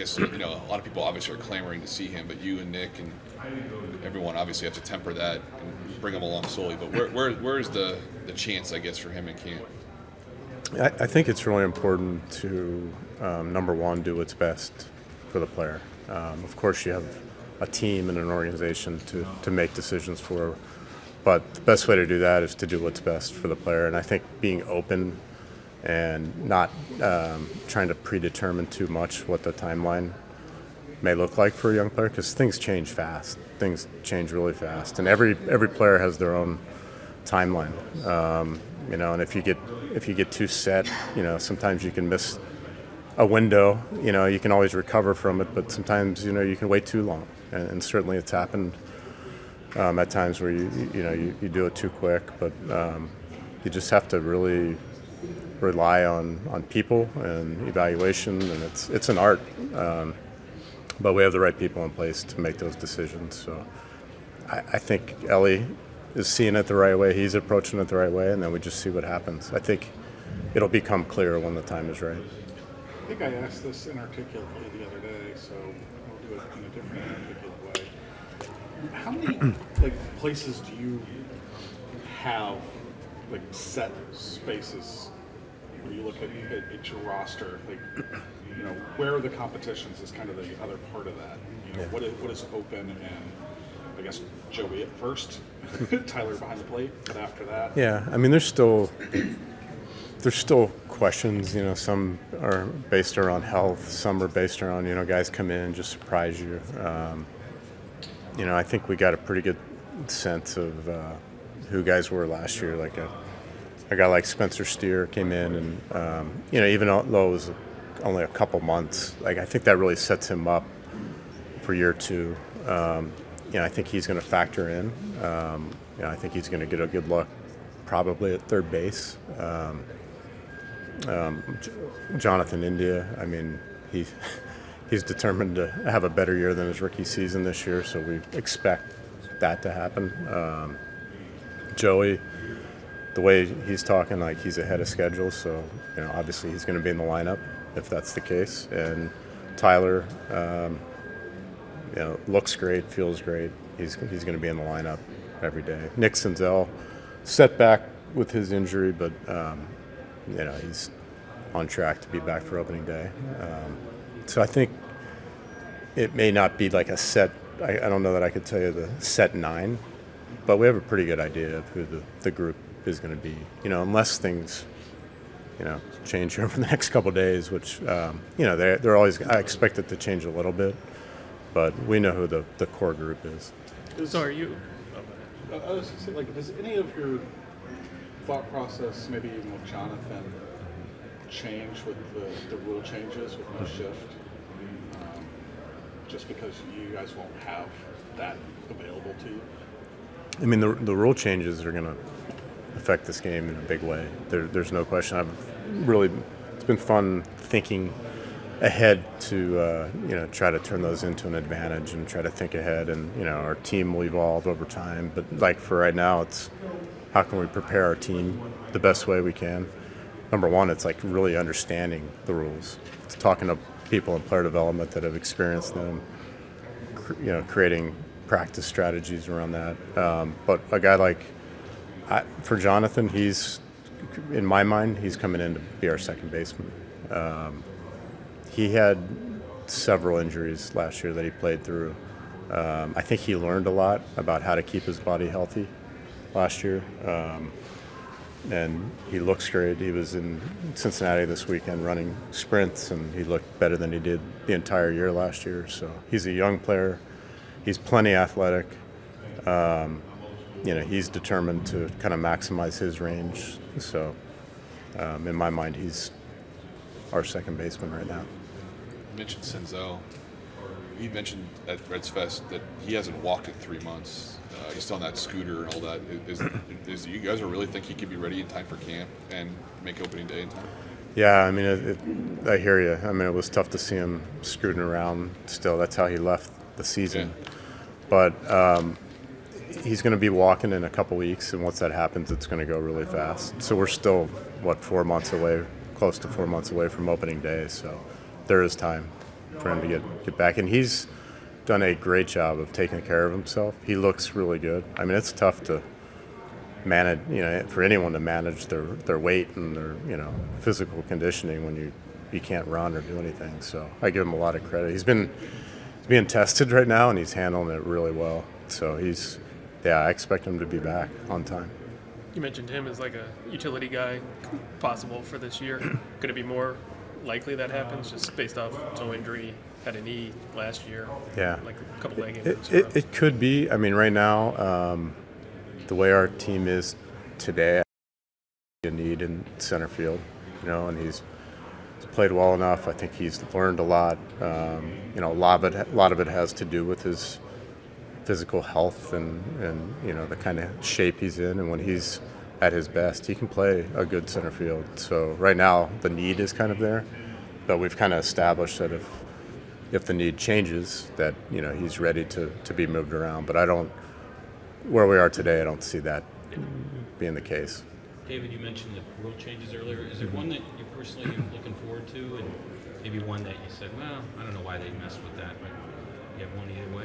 guess, a lot of people obviously are clamoring to see him, but you and Nick and everyone obviously have to temper that and bring him along slowly. But where's the chance, I guess, for him in camp? I think it's really important to, number one, do what's best for the player. Of course, you have a team and an organization to make decisions for, but the best way to do that is to do what's best for the player. And I think being open and not trying to predetermine too much what the timeline may look like for a young player, because things change fast. Things change really fast, and every player has their own timeline. And if you get too set, sometimes you can miss a window. You can always recover from it, but sometimes you can wait too long, and certainly it's happened at times where you do it too quick. But you just have to really rely on people and evaluation, and it's an art. But we have the right people in place to make those decisions. So I think Ellie is seeing it the right way. He's approaching it the right way, and then we just see what happens. I think it'll become clear when the time is right. I think I asked this inarticulately the other day, so I'll do it in a different inarticulate way. How many places do you have set spaces where you look at your roster? Where are the competitions is kind of the other part of that. What is open, and I guess Joey at first, Tyler behind the plate, but after that. Yeah, I mean, there's still questions. Some are based around health, some are based around guys come in and just surprise you. I think we got a pretty good sense of who guys were last year. Like a guy like Spencer Steer came in, and even though it was only a couple months, I think that really sets him up for year two. I think he's going to factor in. I think he's going to get a good look probably at third base. Jonathan India, I mean, he's determined to have a better year than his rookie season this year, so we expect that to happen. Joey, the way he's talking, he's ahead of schedule, so obviously he's going to be in the lineup if that's the case. And Tyler, looks great, feels great. He's going to be in the lineup every day. Nick Senzel, setback with his injury, but he's on track to be back for opening day. So I think it may not be like a set. I don't know that I could tell you the set 9, but we have a pretty good idea of who the group is going to be. Unless things change over the next couple of days, which they're always. I expect it to change a little bit, but we know who the core group is. So are you? I was going to say, does any of your thought process, maybe even with Jonathan, change with the rule changes with no shift? Just because you guys won't have that available to you? I mean, the rule changes are going to affect this game in a big way. There's no question. It's been fun thinking ahead to try to turn those into an advantage and try to think ahead, and our team will evolve over time. But for right now, it's how can we prepare our team the best way we can. Number one, it's really understanding the rules. It's talking to people in player development that have experienced them, creating practice strategies around that. But a guy for Jonathan, in my mind, he's coming in to be our second baseman. He had several injuries last year that he played through. I think he learned a lot about how to keep his body healthy last year. And he looks great. He was in Cincinnati this weekend running sprints, and he looked better than he did the entire year last year. So he's a young player. He's plenty athletic. He's determined to kind of maximize his range. So in my mind, he's our second baseman right now. You mentioned Senzel. He mentioned at Reds Fest that he hasn't walked in 3 months. He's still on that scooter and all that. Is you guys really think he could be ready in time for camp and make opening day in time? Yeah, I mean, I hear you. I mean, it was tough to see him scooting around still. That's how he left the season. Yeah. But he's going to be walking in a couple weeks, and once that happens, it's going to go really fast. So we're still, 4 months away, close to 4 months away from opening day. So there is time. for him to get back. And he's done a great job of taking care of himself. He looks really good. I mean, it's tough to manage, for anyone to manage their weight and their, physical conditioning when you can't run or do anything. So I give him a lot of credit. He's being tested right now, and he's handling it really well. So I expect him to be back on time. You mentioned him as like a utility guy possible for this year. Could it be more likely that happens just based off toe injury, had a knee last year? Yeah. Like a couple leg injuries. It could be. I mean, right now, the way our team is today, I need in center field, and he's played well enough. I think he's learned a lot. A lot of it has to do with his physical health and the kind of shape he's in, and when he's at his best, he can play a good center field. So right now the need is kind of there, but we've kind of established that if the need changes, that he's ready to be moved around. But where we are today, I don't see that being the case. David, you mentioned the rule changes earlier. Is there one that you're personally looking forward to, and maybe one that you said, well, I don't know why they messed with that, but you have one either way?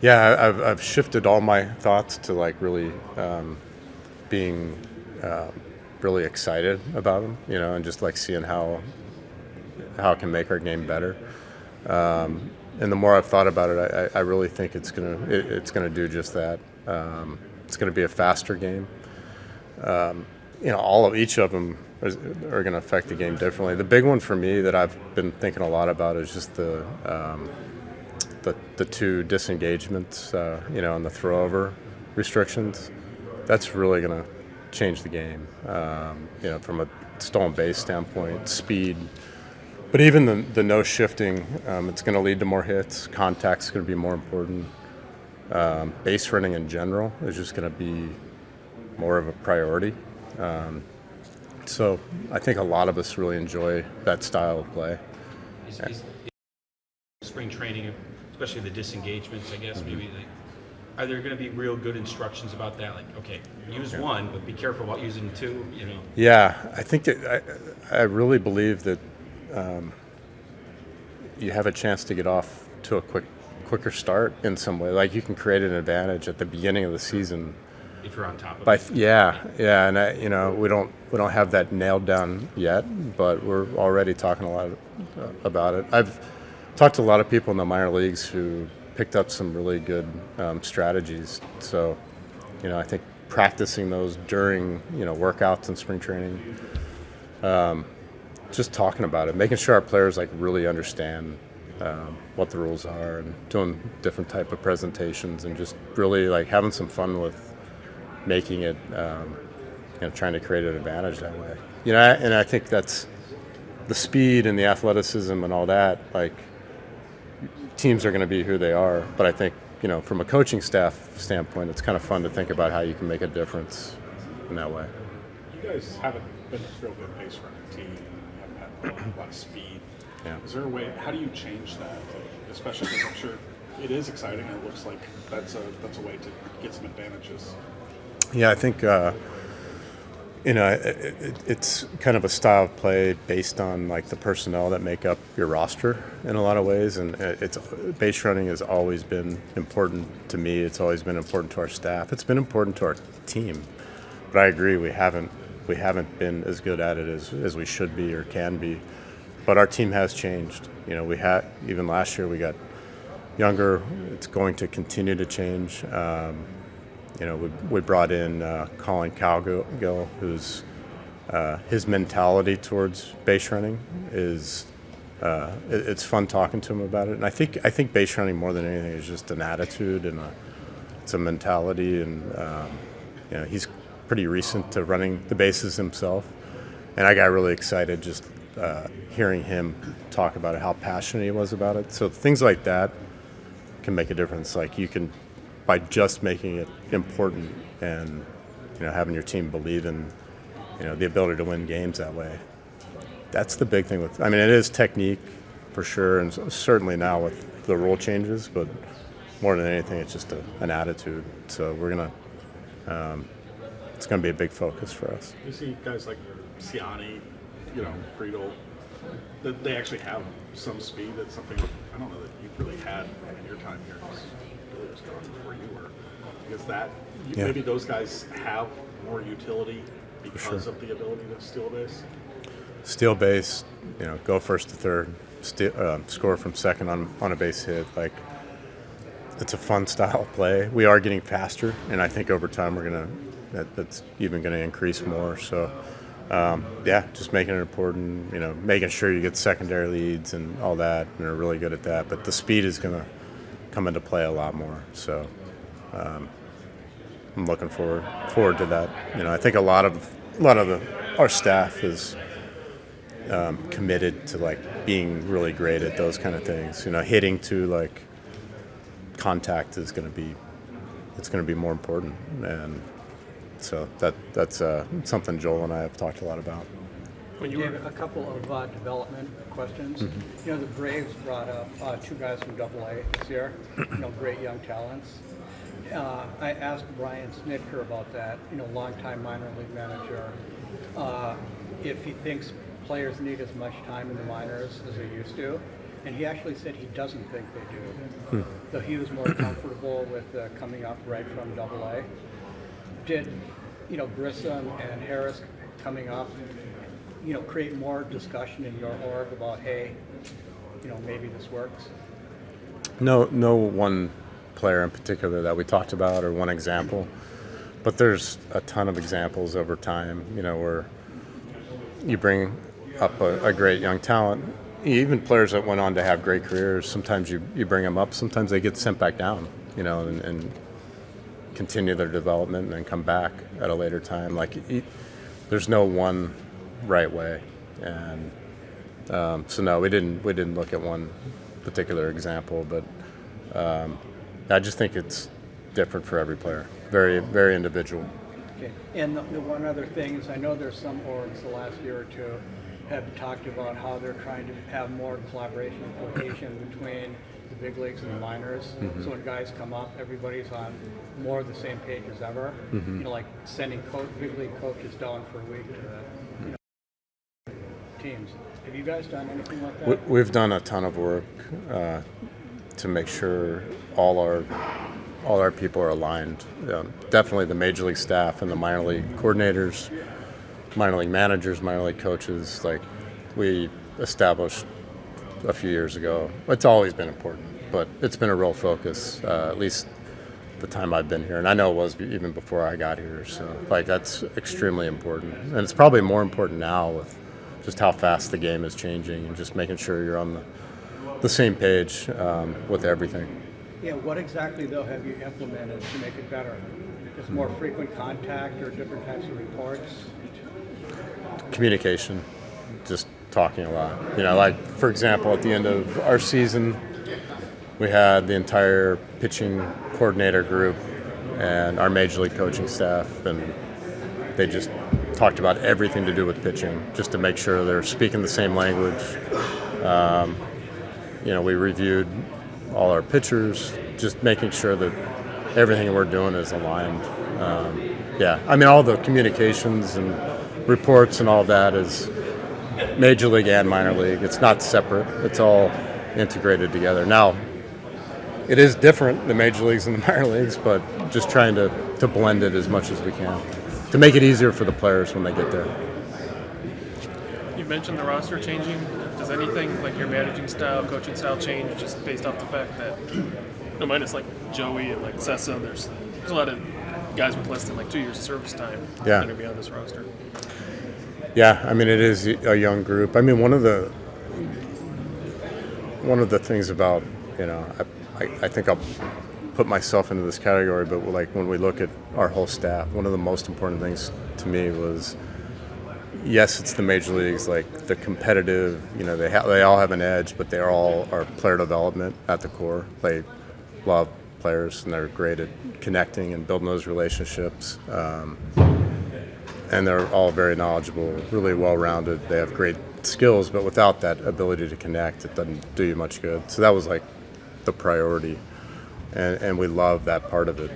Yeah, I've shifted all my thoughts to really being really excited about them, and just seeing how it can make our game better. And the more I've thought about it, I really think it's gonna do just that. It's gonna be a faster game. Each of them are going to affect the game differently. The big one for me that I've been thinking a lot about is just the two disengagements, and the throwover restrictions. That's really going to change the game, from a stolen base standpoint, speed. But even the no shifting, it's going to lead to more hits. Contact's going to be more important. Base running in general is just going to be more of a priority. So I think a lot of us really enjoy that style of play. Is spring training, especially the disengagements, I guess, maybe, are there going to be real good instructions about that? Like, okay, use one, but be careful about using two, Yeah, I think that I really believe that you have a chance to get off to a quicker start in some way. Like, you can create an advantage at the beginning of the season. If you're on top of it. And we don't have that nailed down yet, but we're already talking a lot about it. I've talked to a lot of people in the minor leagues who picked up some really good strategies. So, I think practicing those during workouts and spring training, just talking about it, making sure our players really understand what the rules are, and doing different type of presentations, and just really having some fun with making it, trying to create an advantage that way. And I think that's the speed and the athleticism and all that. Teams are going to be who they are, but I think from a coaching staff standpoint, it's kind of fun to think about how you can make a difference in that way. You guys haven't been a real good base running team. You haven't had a lot of speed. Yeah. Is there a way? How do you change that? Especially because I'm sure it is exciting, and it looks like that's a way to get some advantages. Yeah, I think it's kind of a style of play based on the personnel that make up your roster in a lot of ways, and base running has always been important to me. It's always been important to our staff. It's been important to our team, but I agree we haven't been as good at it as we should be or can be. But our team has changed. We had, even last year, we got younger. It's going to continue to change. We brought in Colin Cowgill, who's his mentality towards base running is it's fun talking to him about it. And I think base running more than anything is just an attitude, and it's a mentality. And he's pretty recent to running the bases himself, and I got really excited just hearing him talk about it, how passionate he was about it. So things like that can make a difference. You can, by just making it important and having your team believe in the ability to win games that way. That's the big thing it is technique for sure, and certainly now with the rule changes, but more than anything, it's just an attitude. So it's going to be a big focus for us. You see guys like Ciani, Friedel, that they actually have some speed. That's something I don't know that you've really had in your time here. Really was gone before you were. Because Yeah. maybe those guys have more utility because sure. of the ability to steal base. Steal base, go first to third, score from second on a base hit. Like, it's a fun style of play. We are getting faster, and I think over time that's even gonna increase more. So, just making it important. Making sure you get secondary leads and all that, and they're really good at that. But the speed is gonna come into play a lot more. So, I'm looking forward to that. I think a lot of our staff is committed to like being really great at those kind of things. Hitting to like contact is going to be more important, and so that's something Joel and I have talked a lot about. When you Dave, were a couple of development questions. The Braves brought up two guys from AA this year, great young talents. I asked Brian Snitker about that, longtime minor league manager, if he thinks players need as much time in the minors as they used to, and he actually said he doesn't think they do. So he was more comfortable with coming up right from AA. Did Grissom and Harris coming up, create more discussion in your org about, hey, maybe this works? No one player in particular that we talked about or one example, but there's a ton of examples over time, where you bring up a great young talent, even players that went on to have great careers. Sometimes you bring them up, sometimes they get sent back down, and continue their development and then come back at a later time. Like, there's no one right way, and so no, we didn't look at one particular example, but I just think it's different for every player, very, very individual. Okay. And the one other thing is, I know there's some orgs the last year or two have talked about how they're trying to have more collaboration and cohesion between the big leagues and the minors. So when guys come up, everybody's on more of the same page as ever. Like sending big league coaches down for a week to the teams. Have you guys done anything like that? We've done a ton of work to make sure all our people are aligned. Definitely the major league staff and the minor league coordinators, minor league managers, minor league coaches. Like, we established a few years ago. It's always been important, but it's been a real focus, at least the time I've been here. And I know it was even before I got here. So, like, that's extremely important. And it's probably more important now with just how fast the game is changing and just making sure you're on the same page with everything. Yeah, what exactly, though, have you implemented to make it better? Just more frequent contact or different types of reports? Communication, just talking a lot. Like, for example, at the end of our season, we had the entire pitching coordinator group and our major league coaching staff, and they just talked about everything to do with pitching, just to make sure they're speaking the same language. We reviewed all our pitchers, just making sure that everything we're doing is aligned. All the communications and reports and all that is major league and minor league. It's not separate. It's all integrated together. Now, it is different, the major leagues and the minor leagues, but just trying to blend it as much as we can to make it easier for the players when they get there. You mentioned the roster changing. Does anything like your managing style, coaching style change just based off the fact that, minus like Joey and like Sessa, there's a lot of guys with less than like 2 years of service time that are on this roster? Yeah, it is a young group. One of the things about, I think I'll put myself into this category, but like when we look at our whole staff, one of the most important things to me was, yes, it's the major leagues, like the competitive, they all have an edge, but they all are player development at the core. They love players and they're great at connecting and building those relationships. And they're all very knowledgeable, really well-rounded. They have great skills, but without that ability to connect, it doesn't do you much good. So that was like the priority, and we love that part of it.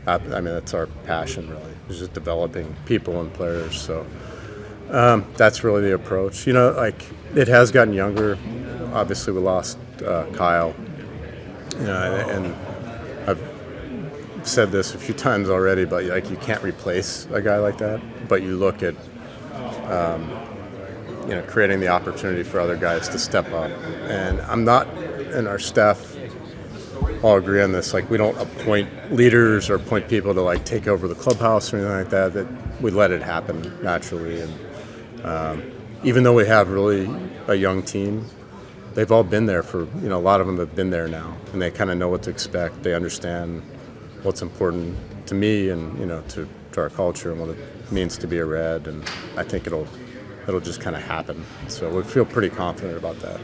That's our passion, really, is just developing people and players. So that's really the approach. It has gotten younger. Obviously, we lost Kyle. And I've said this a few times already, but like you can't replace a guy like that. But you look at creating the opportunity for other guys to step up. And I'm not, and our staff all agree on this. Like we don't appoint leaders or appoint people to like take over the clubhouse or anything like that. That we let it happen naturally. And even though we have really a young team, they've all been there for, a lot of them have been there now, and they kind of know what to expect. They understand what's important to me and, to our culture and what it means to be a Red, and I think it'll just kind of happen. So we feel pretty confident about that.